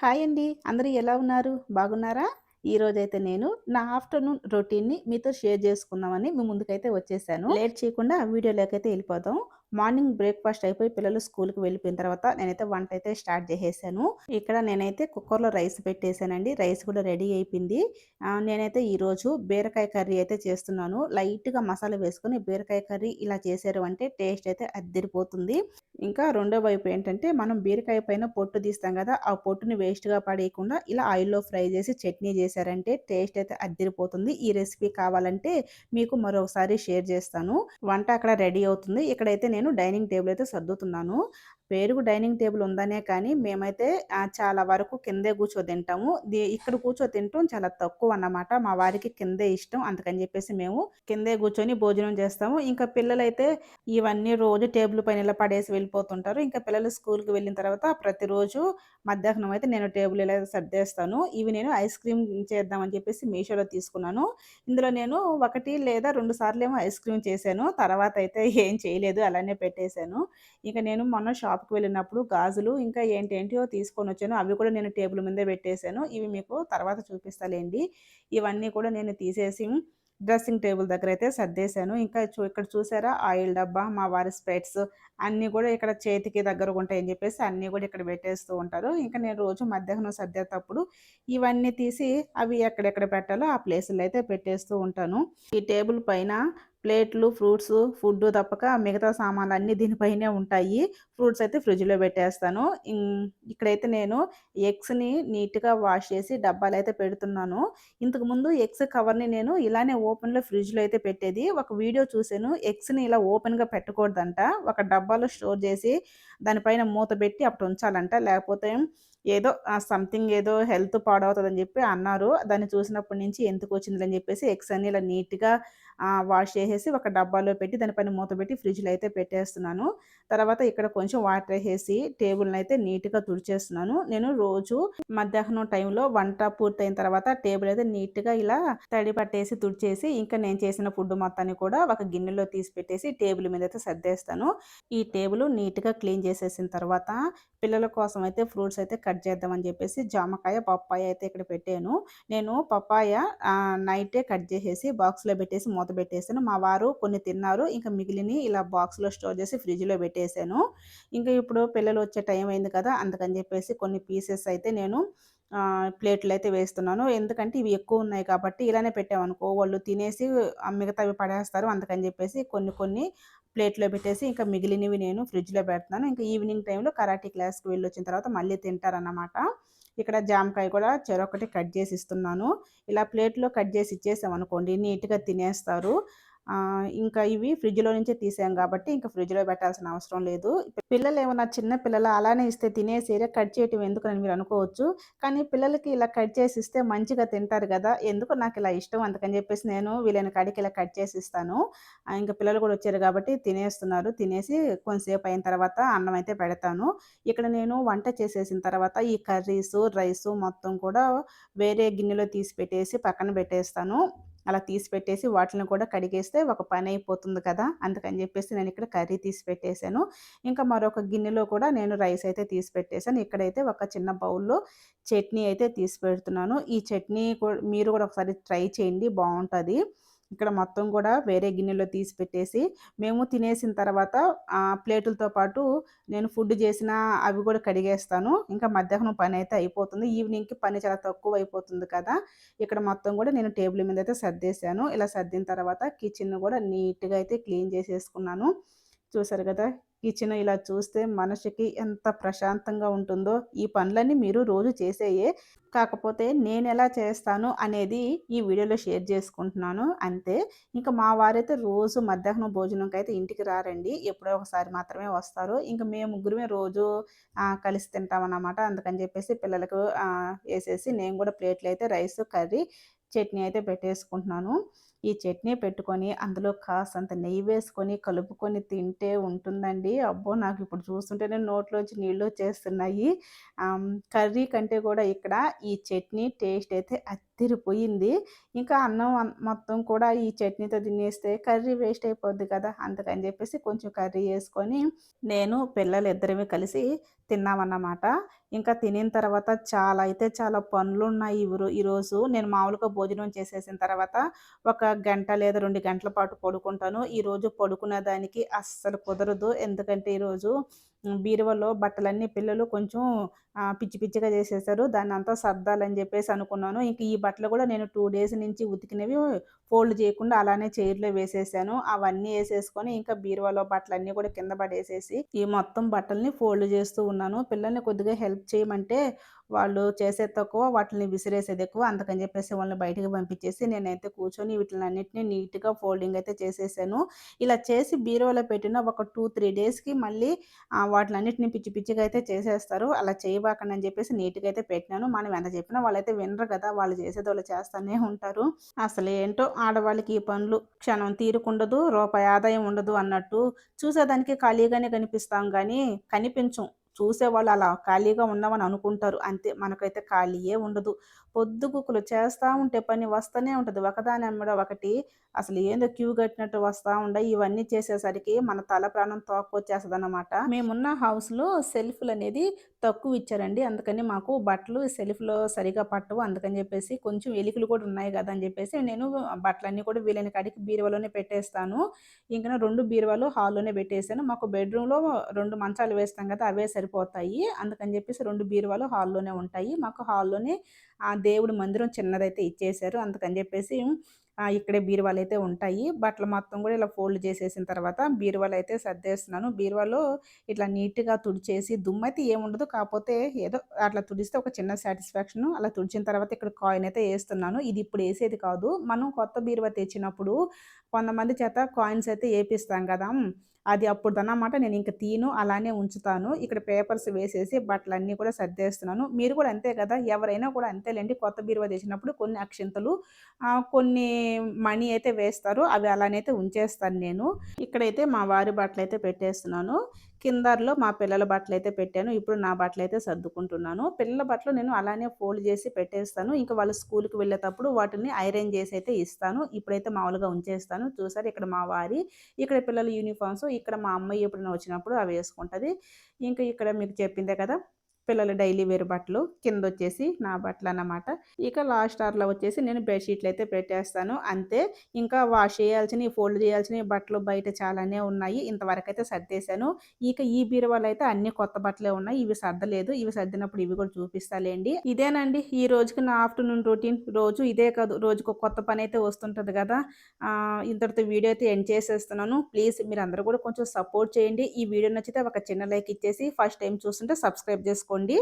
Hi అండి. అందరూ ఎలా ఉన్నారు? బాగున్నారా? ఈరోజైతే నేను నా ఆఫ్టర్‌నూన్ రొటీన్‌ని మీతో షేర్ చేసుకుందామని మీ ముందుకైతే వచ్చేసాను. లేట్ చేయకుండా వీడియోలోకైతే ఎళ్ళిపోదాం. మార్నింగ్ బ్రేక్‌ఫాస్ట్ అయిపోయి పిల్లలు స్కూల్‌కి వెళ్ళిపోయిన తర్వాత నేనైతే వంటైతే స్టార్ట్ చేసేసాను. ఇక్కడ నేనైతే కుక్కర్‌లో రైస్ పెట్టేసానండి. రైస్ కూడా రెడీ అయిపోయింది. నేనైతే ఈరోజు బీరకాయ కర్రీ అయితే చేస్తున్నాను. లైట్‌గా మసాలా వేసుకొని బీరకాయ కర్రీ ఇలా చేశారు అంటే టేస్ట్ అయితే అద్దిరిపోతుంది. ఇంకా రెండో వైపు ఏంటంటే, మనం బీరకాయ పైన పొట్టు తీస్తాం గదా! ఆ పొట్టుని వేస్ట్‌గా పడేయకుండా ఇలా ఆయిల్‌లో ఫ్రై చేసి చట్నీ చేశారంటే టేస్ట్ అయితే అద్దిరిపోతుంది. ఈ రెసిపీ కావాలంటే మీకు మరొకసారి షేర్ చేస్తాను. వంట అక్కడ రెడీ అవుతుంది. ఇక్కడైతే నేను డైనింగ్ టేబుల్ అయితే సర్దుతున్నాను. పేరుకు డైనింగ్ టేబుల్ ఉందనే కానీ మేమైతే చాలా వరకు కిందే కూర్చో తింటాము. ఇక్కడ కూర్చో తినటం చాలా తక్కువన్నమాట. మా వారికి కిందే ఇష్టం. అందుకని చెప్పేసి మేము కిందే కూర్చొని భోజనం చేస్తాము. ఇంకా పిల్లలైతే ఇవన్నీ రోజు టేబుల్ పైన ఇలా పడేసి వెళ్ళిపోతుంటారు. ఇంకా పిల్లలు స్కూల్‌కి వెళ్ళిన తర్వాత ప్రతిరోజు మధ్యాహ్నం అయితే నేను టేబుల్ ఇలా సర్దేస్తాను. ఇవి నేను ఐస్ క్రీమ్ చేద్దామని చెప్పేసి మీషోలో తీసుకున్నాను. ఇందులో నేను 1 లేదా 2 సార్లేమో ఐస్ క్రీమ్ చేశాను. తర్వాత అయితే ఏం చేయలేదు. అలానే పెట్టేశాను. ఇక నేను మొన్న షాప్‌కి వెళ్ళినప్పుడు గాజులు ఇంకా ఏంటేంటియో తీసుకొనొచ్చాను. అవి కూడా నేను టేబుల్ మీదే పెట్టేశాను. ఇవి మీకు తర్వాత చూపిస్తాలెండి. ఇవన్నీ కూడా నేను తీసేసి డ్రెస్సింగ్ టేబుల్ దగ్గరైతే సర్దేశాను. ఇంకా ఇక్కడ చూసారా ఆయిల్ డబ్బా, మా వారి స్పెట్స్ అన్నీ గూడా ఇక్కడ చేతికి దగ్గరగుంటాయని జెప్పేసి అన్నీ గూడా ఇక్కడ పెట్టేస్తూ ఉంటారు. ఇంక నేను రోజు మధ్యాహ్నం సర్దేటప్పుడు ఇవన్నీ తీసి అవి ఎక్కడెక్కడ పెట్టాలో ఆ ప్లేసుల్లో అయితే పెట్టేస్తూ ఉంటాను. ఈ టేబుల్ పైన ప్లేట్లు, ఫ్రూట్సు, ఫుడ్డు తప్పక మిగతా సామాన్లన్నీ దీనిపైనే ఉంటాయి. ఫ్రూట్స్ అయితే ఫ్రిడ్జ్‌లో పెట్టేస్తాను. ఇక్కడైతే నేను ఎగ్స్‌ని నీట్‌గా వాష్ చేసి డబ్బాలైతే పెడుతున్నాను. ఇంతకుముందు ఎగ్స్ కవర్‌ని నేను ఇలానే ఓపెన్‌లో ఫ్రిడ్జ్‌లో అయితే పెట్టేది. ఒక వీడియో చూసాను. ఎగ్స్‌ని ఇలా ఓపెన్‌గా పెట్టకూడదంట. ఒక డబ్బాలో స్టోర్ చేసి దానిపైన మూత పెట్టి అప్పుడు ఉంచాలంట. లేకపోతే ఏదో సంథింగ్ ఏదో హెల్త్ పాడవుతదని జెప్పి అన్నారు. దాన్ని చూసినప్పటి నుంచి ఎందుకొచ్చిందిలే అని జెప్పేసి ఎగ్స్ అన్నీ ఇలా నీట్‌గా వాష్ చేసేసి ఒక డబ్బాలో పెట్టి దానిపైన మూత పెట్టి ఫ్రిడ్జ్‌లో అయితే పెట్టేస్తున్నాను. తర్వాత ఇక్కడ కొంచెం వాటర్ ఏసేసి టేబుల్‌నైతే నీట్‌గా తుడిచేస్తున్నాను. నేను రోజు మధ్యాహ్నం టైంలో వంట పూర్తయిన తర్వాత టేబుల్ అయితే నీట్‌గా ఇలా తడి పట్టేసి తుడిచేసి, ఇంకా నేను చేసిన ఫుడ్ మొత్తాన్ని కూడా ఒక గిన్నెలో తీసి పెట్టేసి టేబుల్ మీదయితే సర్దేస్తాను. ఈ టేబుల్ నీట్‌గా క్లీన్ చేసేసిన తర్వాత పిల్లల కోసం అయితే ఫ్రూట్స్ అయితే కట్ చేద్దామని చెప్పేసి జామకాయ, పప్పాయ అయితే ఇక్కడ పెట్టాను. నేను పపాయ నైటే కట్ చేసేసి బాక్స్‌లో పెట్టేసి మూత పెట్టేసాను. మా వారు కొన్ని తిన్నారు. ఇంకా మిగిలినయి ఇలా బాక్స్‌లో స్టోర్ చేసి ఫ్రిడ్జ్‌లో పెట్టేసాను. ఇంకా ఇప్పుడు పిల్లలొచ్చే టైం అయింది కదా! అందుకని చెప్పేసి కొన్ని పీసెస్ అయితే నేను ప్లేట్‌లో అయితే వేస్తున్నాను. ఎందుకంటే ఇవి ఎక్కువున్నాయి కాబట్టి ఇలానే పెట్టామనుకో వాళ్ళు తినేసి మిగతావి పడేస్తారు. అందుకని చెప్పేసి కొన్ని కొన్ని ప్లేట్‌లో పెట్టేసి ఇంకా మిగిలినవి నేను ఫ్రిడ్జ్‌లో పెడుతున్నాను. ఇంకా ఈవినింగ్ టైమ్‌లో కరాటీ క్లాస్‌కి వెళ్ళొచ్చిన తర్వాత మళ్ళీ తింటారన్నమాట. ఇక్కడ జామకాయ కూడా చెరొకటి కట్ చేసి ఇస్తున్నాను. ఇలా ప్లేట్‌లో కట్ చేసి ఇచ్చేసామనుకోండి నీట్‌గా తినేస్తారు. ఇంకా ఇవి ఫ్రిడ్జ్‌లో నుంచే తీసాం గాబట్టి, ఇంక ఫ్రిడ్జ్‌లో పెట్టాల్సిన అవసరం లేదు. పిల్లలేమన్నా చిన్న పిల్లలా అలానే ఇస్తే తినేసేరే కట్ చేయటం ఎందుకని మీరనుకోవచ్చు. కానీ పిల్లలకి ఇలా కట్ చేసి ఇస్తే మంచిగా తింటారు గదా! ఎందుకో నాకిలా ఇష్టం అందుకని జెప్పేసి నేను వీలైన కాడికి ఇలా కట్ చేసి ఇస్తాను. ఇంక పిల్లలు గూడా వచ్చారు గాబట్టి తినేస్తున్నారు. తినేసి కొంతసేపు అయిన తర్వాత అన్నం అయితే పెడతాను. ఇక్కడ నేను వంట చేసేసిన తర్వాత ఈ కర్రీసు, రైసు మొత్తం కూడా వేరే గిన్నెలో తీసి పెట్టేసి పక్కన పెట్టేస్తాను. అలా తీసి పెట్టేసి వాటిలిని కూడా కడిగేస్తే ఒక పనయిపోతుంది కదా! అందుకని జెప్పేసి నేనిక్కడ కర్రీ తీసి పెట్టేసాను. ఇంకా మరొక గిన్నెలో కూడా నేను రైస్ అయితే తీసి పెట్టేసాను. ఇక్కడైతే ఒక చిన్న బౌల్‌లో చట్నీ అయితే తీసి పెడుతున్నాను. ఈ చట్నీ మీరు గూడా ఒకసారి ట్రై చేయండి బావుంటది. ఇక్కడ మొత్తం గూడా వేరే గిన్నెలో తీసి పెట్టేసి, మేము తినేసిన తర్వాత ప్లేటులతో పాటు నేను ఫుడ్ చేసినా అవి గూడా కడిగేస్తాను. ఇంకా మధ్యాహ్నం పనైతే అయిపోతుంది. ఈవినింగ్‌కి పని చాలా తక్కువైపోతుంది కదా! ఇక్కడ మొత్తం గూడా నేను టేబుల్ మీదయితే సర్దేశాను. ఇలా సర్దిన తర్వాత కిచెన్‌ను గూడా నీట్‌గా అయితే క్లీన్ చేసేసుకున్నాను. చూసారు గదా! కిచెన్ ఇలా చూస్తే మనసుకి ఎంత ప్రశాంతంగా ఉంటుందో. ఈ పనులన్నీ మీరు రోజు చేసేయే. కాకపోతే నేనెలా చేస్తాను అనేది ఈ వీడియోలో షేర్ చేసుకుంటున్నాను అంతే. ఇంక మా వారైతే రోజు మధ్యాహ్నం భోజనంకైతే ఇంటికి రారండి. ఎప్పుడో ఒకసారి మాత్రమే వస్తారు. ఇంక మేము ముగ్గురమే రోజు కలిసి తింటామన్నమాట. అందుకని చెప్పేసి పిల్లలకు ఏసేసి నేను గూడా ప్లేట్‌లో అయితే రైసు, కర్రీ, చట్నీ అయితే పెట్టేసుకుంటున్నాను. ఈ చట్నీ పెట్టుకొని అందులో కాసంత నెయ్యి వేసుకొని కలుపుకొని తింటే ఉంటుందండి. అబ్బో! నాకిప్పుడు చూస్తుంటేనే నోట్లోంచి నీళ్ళొచ్చేస్తున్నాయి. కర్రీ కంటే కూడా ఇక్కడ ఈ చట్నీ టేస్ట్ అయితే అద్దిరిపోయింది. ఇంకా అన్నం మొత్తం కూడా ఈ చట్నీతో తినేస్తే కర్రీ వేస్ట్ అయిపోద్ది కదా! అందుకని చెప్పేసి కొంచెం కర్రీ యేసుకొని నేను పిల్లలిద్దరమే కలిసి తిన్నామన్నమాట. ఇంకా తినిన తర్వాత చాలా అయితే చాలా పనులున్నాయి ఈరోజు. నేను మామూలుగా భోజనం చేసేసిన తర్వాత ఒక గంట లేదా 2 గంటల పాటు పడుకుంటాను. ఈరోజు పడుకునేదానికి అస్సలు కుదరదు. ఎందుకంటే ఈరోజు బీరువాలో బట్టలన్నీ పిల్లలు కొంచెం పిచ్చి పిచ్చిగా చేసేశారు. దాన్నంతా సర్దాలని జెప్పేసి అనుకున్నాను. ఇంక ఈ బట్టలు గూడా నేను 2 డేస్ నుంచి ఉతికినవి ఫోల్డ్ చేయకుండా అలానే చైర్‌లో వేసేసాను. అవన్నీ ఏసేసుకొని ఇంకా బీరువాలో బట్టలన్నీ కూడా కింద పడేసేసి, ఈ మొత్తం బట్టల్ని ఫోల్డ్ చేస్తూ ఉన్నాను. పిల్లల్ని కొద్దిగా హెల్ప్ చేయమంటే, వాళ్ళు చేసేది తక్కువ, వాటిల్ని విసిరేసేది ఎక్కువ. అందుకని చెప్పేసి వాళ్ళని బయటికి పంపించేసి, నేనైతే కూర్చొని వీటిలన్నిటిని నీట్‌గా ఫోల్డింగ్ అయితే చేసేసాను. ఇలా చేసి బీరువాలో పెట్టిన ఒక 2, 3 డేస్‌కి మళ్ళీ వాటిలన్నిటిని పిచ్చి పిచ్చిగా అయితే చేసేస్తారు. అలా చేయబాకండి అని చెప్పేసి నీట్‌గా అయితే పెట్టినాను. మనం ఎంత చెప్పినా వాళ్ళైతే వినరు కదా! వాళ్ళు చేసేది వాళ్ళు చేస్తానే ఉంటారు. అసలేంటో ఆడవాళ్ళకి ఈ పనులు. క్షణం తీరికుండదు, రూపాయి ఆదాయం ఉండదు అన్నట్టు చూసేదానికి ఖాళీగానే కనిపిస్తాం గానీ, కనిపించం. చూసేవాళ్ళు అలా ఖాళీగా ఉన్నామని అనుకుంటారు. అంతే మనకైతే ఖాళీయే ఉండదు. పొద్దుగుకులు చేస్తా ఉంటే పని వస్తనే ఉంటది. ఒకదాని ఎమ్మడ ఒకటి అసలు ఏందో క్యూ కట్టినట్టు వస్తా ఉండయి. ఇవన్నీ చేసేసరికి మన తల ప్రాణం తోక్కొచ్చేస్తదనమాట. మేమున్న హౌస్‌లో సెల్ఫ్‌లనేది తక్కువిచ్చారండి. అందుకని మాకు బట్టలు సెల్ఫ్‌లో సరిగ్గా పట్టవు. అందుకని జెప్పేసి కొంచెం ఎలికలు కూడా ఉన్నాయి గదా! అని జెప్పేసి నేను బట్టలన్నీ కూడా వీలైన కాడికి బీరువాలోనే పెట్టేస్తాను. ఇంకన 2 బీరువాలు హాల్లోనే పెట్టేసాను. మాకు బెడ్‌రూమ్‌లో 2 మంచాలు వేస్తాం గదా! అవే సరిపోతాయి. అందుకని జెప్పేసి 2 బీరువాలు హాల్లోనే ఉంటాయి. మాకు హాల్లోనే దేవుడి మందిరం చిన్నదైతే ఇచ్చేశారు. అందుకని జెప్పేసి ఇక్కడే బీరువాలైతే ఉంటాయి. బట్టలు మొత్తం గూడా ఇలా ఫోల్డ్ చేసేసిన తర్వాత బీరువాలైతే సర్దేస్తున్నాను. బీరువాలో ఇట్లా నీట్‌గా తుడిచేసి దుమ్మయితే ఏముండదు. కాపోతే ఏదో అట్లా తుడిస్తే ఒక చిన్న సాటిస్ఫాక్షను. అలా తుడిచిన తర్వాత ఇక్కడ కాయిన్ అయితే ఏస్తున్నాను. ఇది ఇప్పుడు ఏసేది కాదు. మనం కొత్త బీరువా తెచ్చినప్పుడు కొంతమంది చేత కాయిన్స్ అయితే ఏపిస్తాం గదా! అది అప్పుడుదన్నమాట. నేనింక తీయను. అలానే ఉంచుతాను. ఇక్కడ పేపర్స్ వేసేసి బట్టలన్నీ కూడా సర్దేస్తున్నాను. మీరు కూడా అంతే గదా! ఎవరైనా కూడా అంతేలెండి. కొత్త బీరువా తెచ్చినప్పుడు కొన్ని అక్షింతలు, కొన్ని మనీ అయితే వేస్తారు. అవి అలానైతే ఉంచేస్తాను నేను. ఇక్కడైతే మా వారి బట్టలైతే పెట్టేస్తున్నాను. కిందర్లో మా పిల్లల బట్టలైతే పెట్టాను. ఇప్పుడు నా బట్టలైతే సర్దుకుంటున్నాను. పిల్లల బట్టలు నేను అలానే ఫోల్డ్ చేసి పెట్టేస్తాను. ఇంక వాళ్ళు స్కూలుకి వెళ్ళేటప్పుడు వాటిని ఐరన్ చేసైతే ఇస్తాను. ఇప్పుడైతే మామూలుగా ఉంచేస్తాను. చూసారు ఇక్కడ మా వారి, ఇక్కడ పిల్లల యూనిఫార్మ్స్, ఇక్కడ మా అమ్మాయి ఎప్పుడైనా వచ్చినప్పుడు అవేసుకుంటది. ఇంక ఇక్కడ మీకు చెప్పిందే కదా! పిల్లల డైలీ వేర్ బట్టలు. కిందొచ్చేసి నా బట్టలన్నమాట. ఇక లాస్ట్ ఆర్‌లో వచ్చేసి నేను బెడ్‌షీట్‌లయితే పెట్టేస్తాను. అంతే. ఇంకా వాష్ చేయాల్సినయి, ఫోల్డ్ చేయాల్సినయి బట్టలు బయట చాలానే ఉన్నాయి. ఇంతవరకైతే సర్దేశాను. ఇక ఈ బీరువాలో అయితే అన్ని కొత్త బట్టలే ఉన్నాయి. ఇవి సర్దలేదు. ఇవి సర్దినప్పుడు ఇవి కూడా చూపిస్తాలెండి. ఇదేనండి ఈ రోజుకి నా ఆఫ్టర్‌నూన్ రొటీన్. రోజు ఇదే కాదు రోజుకో కొత్త పనైతే వస్తుంటది గదా! ఇంతటితో వీడియో అయితే ఎండ్ చేసేస్తున్నాను. ప్లీజ్ మీరందరూ కూడా కొంచెం సపోర్ట్ చేయండి. ఈ వీడియో నచ్చితే ఒక చిన్న లైక్ ఇచ్చేసి ఫస్ట్ టైమ్ చూస్తుంటే సబ్స్క్రైబ్ చేసుకోండి.